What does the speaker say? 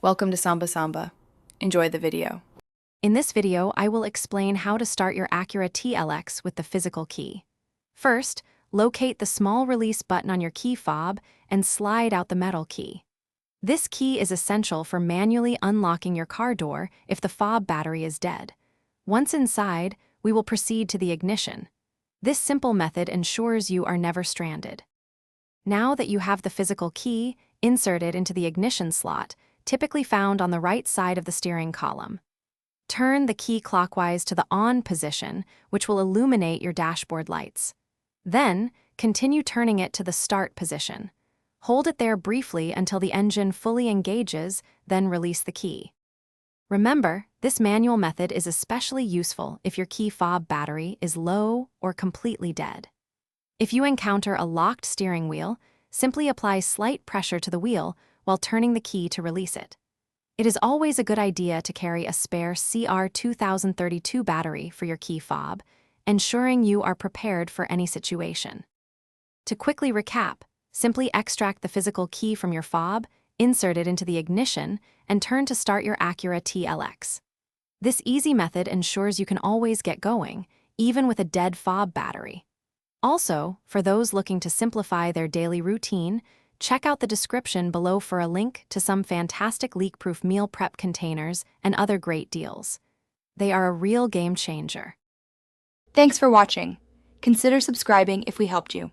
Welcome to Samba Samba. Enjoy the video. In this video, I will explain how to start your Acura TLX with the physical key. First, locate the small release button on your key fob and slide out the metal key. This key is essential for manually unlocking your car door if the fob battery is dead. Once inside, we will proceed to the ignition. This simple method ensures you are never stranded. Now that you have the physical key, insert it into the ignition slot, typically found on the right side of the steering column. Turn the key clockwise to the on position, which will illuminate your dashboard lights. Then, continue turning it to the start position. Hold it there briefly until the engine fully engages, then release the key. Remember, this manual method is especially useful if your key fob battery is low or completely dead. If you encounter a locked steering wheel, simply apply slight pressure to the wheel while turning the key to release it. It is always a good idea to carry a spare CR2032 battery for your key fob, ensuring you are prepared for any situation. To quickly recap, simply extract the physical key from your fob, insert it into the ignition, and turn to start your Acura TLX. This easy method ensures you can always get going, even with a dead fob battery. Also, for those looking to simplify their daily routine, check out the description below for a link to some fantastic leak-proof meal prep containers and other great deals. They are a real game changer. Thanks for watching. Consider subscribing if we helped you.